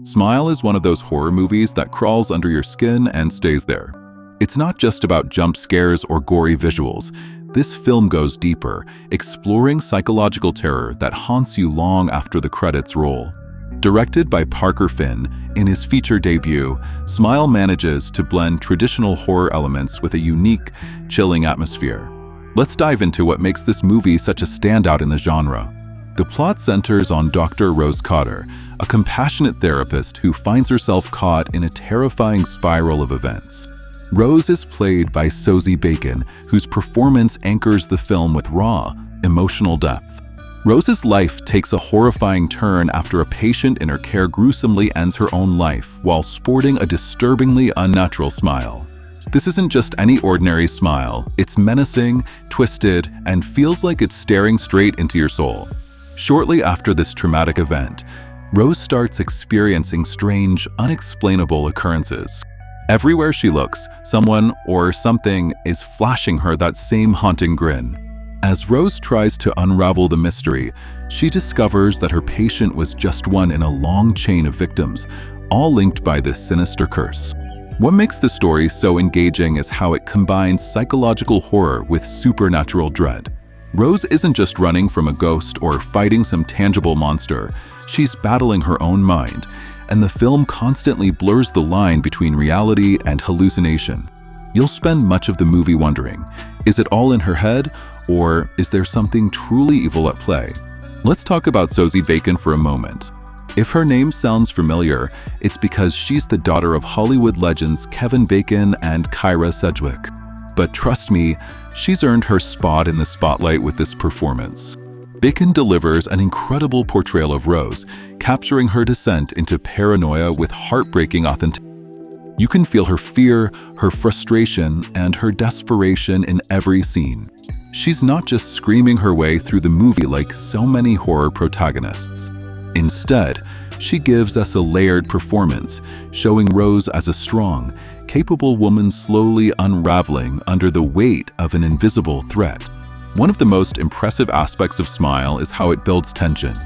Smile is one of those horror movies that crawls under your skin and stays there. It's not just about jump scares or gory visuals. This film goes deeper, exploring psychological terror that haunts you long after the credits roll. Directed by Parker Finn, in his feature debut, Smile manages to blend traditional horror elements with a unique, chilling atmosphere. Let's dive into what makes this movie such a standout in the genre. The plot centers on Dr. Rose Cotter, a compassionate therapist who finds herself caught in a terrifying spiral of events. Rose is played by Sosie Bacon, whose performance anchors the film with raw, emotional depth. Rose's life takes a horrifying turn after a patient in her care gruesomely ends her own life while sporting a disturbingly unnatural smile. This isn't just any ordinary smile, it's menacing, twisted, and feels like it's staring straight into your soul. Shortly after this traumatic event, Rose starts experiencing strange, unexplainable occurrences. Everywhere she looks, someone or something is flashing her that same haunting grin. As Rose tries to unravel the mystery, she discovers that her patient was just one in a long chain of victims, all linked by this sinister curse. What makes the story so engaging is how it combines psychological horror with supernatural dread. Rose isn't just running from a ghost or fighting some tangible monster, she's battling her own mind, and the film constantly blurs the line between reality and hallucination. You'll spend much of the movie wondering, is it all in her head, or is there something truly evil at play? Let's talk about Sosie Bacon for a moment. If her name sounds familiar, it's because she's the daughter of Hollywood legends Kevin Bacon and Kyra Sedgwick. But trust me, she's earned her spot in the spotlight with this performance. Bacon delivers an incredible portrayal of Rose, capturing her descent into paranoia with heartbreaking authenticity. You can feel her fear, her frustration, and her desperation in every scene. She's not just screaming her way through the movie like so many horror protagonists. Instead, she gives us a layered performance, showing Rose as a strong, capable woman slowly unraveling under the weight of an invisible threat. One of the most impressive aspects of Smile is how it builds tension.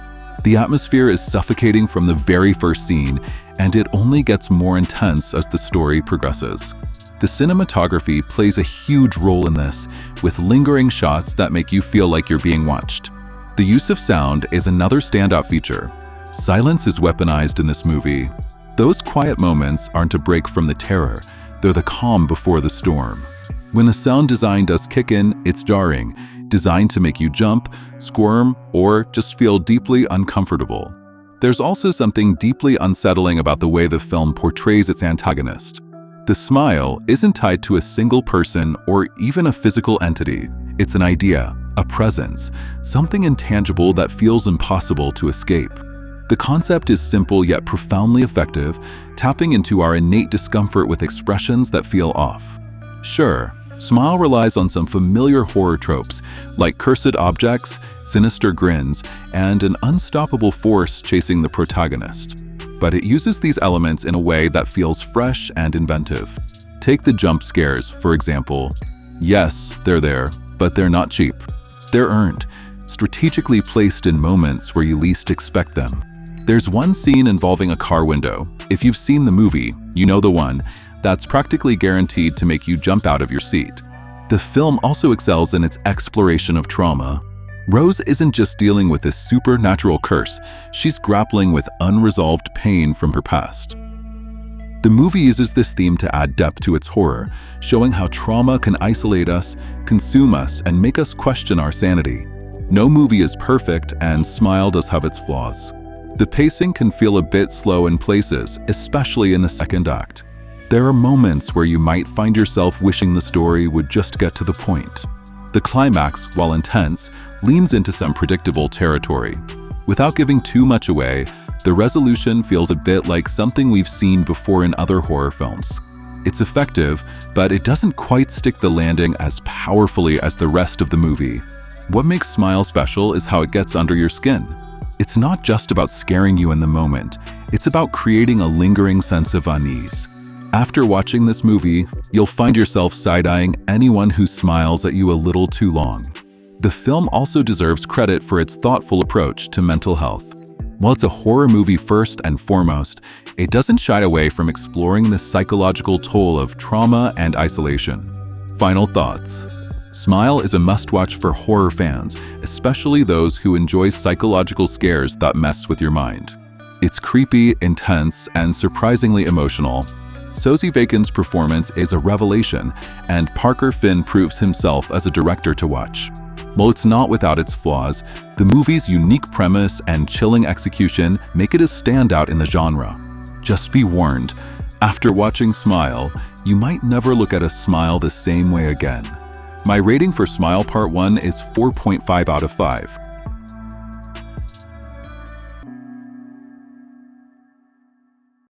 The atmosphere is suffocating from the very first scene, and it only gets more intense as the story progresses. The cinematography plays a huge role in this, with lingering shots that make you feel like you're being watched. The use of sound is another standout feature. Silence is weaponized in this movie. Those quiet moments aren't a break from the terror, they're the calm before the storm. When the sound design does kick in, it's jarring, designed to make you jump, squirm, or just feel deeply uncomfortable. There's also something deeply unsettling about the way the film portrays its antagonist. The smile isn't tied to a single person or even a physical entity. It's an idea, a presence, something intangible that feels impossible to escape. The concept is simple yet profoundly effective, tapping into our innate discomfort with expressions that feel off. Sure, Smile relies on some familiar horror tropes, like cursed objects, sinister grins, and an unstoppable force chasing the protagonist. But it uses these elements in a way that feels fresh and inventive. Take the jump scares, for example. Yes, they're there, but they're not cheap. They're earned, strategically placed in moments where you least expect them. There's one scene involving a car window. If you've seen the movie, you know the one, that's practically guaranteed to make you jump out of your seat. The film also excels in its exploration of trauma. Rose isn't just dealing with a supernatural curse, she's grappling with unresolved pain from her past. The movie uses this theme to add depth to its horror, showing how trauma can isolate us, consume us, and make us question our sanity. No movie is perfect, and Smile does have its flaws. The pacing can feel a bit slow in places, especially in the second act. There are moments where you might find yourself wishing the story would just get to the point. The climax, while intense, leans into some predictable territory. Without giving too much away, the resolution feels a bit like something we've seen before in other horror films. It's effective, but it doesn't quite stick the landing as powerfully as the rest of the movie. What makes Smile special is how it gets under your skin. It's not just about scaring you in the moment, it's about creating a lingering sense of unease. After watching this movie, you'll find yourself side-eyeing anyone who smiles at you a little too long. The film also deserves credit for its thoughtful approach to mental health. While it's a horror movie first and foremost, it doesn't shy away from exploring the psychological toll of trauma and isolation. Final thoughts. Smile is a must-watch for horror fans, especially those who enjoy psychological scares that mess with your mind. It's creepy, intense, and surprisingly emotional. Sosie Bacon's performance is a revelation, and Parker Finn proves himself as a director to watch. While it's not without its flaws, the movie's unique premise and chilling execution make it a standout in the genre. Just be warned, after watching Smile, you might never look at a smile the same way again. My rating for Smile Part 1 is 4.5 out of 5.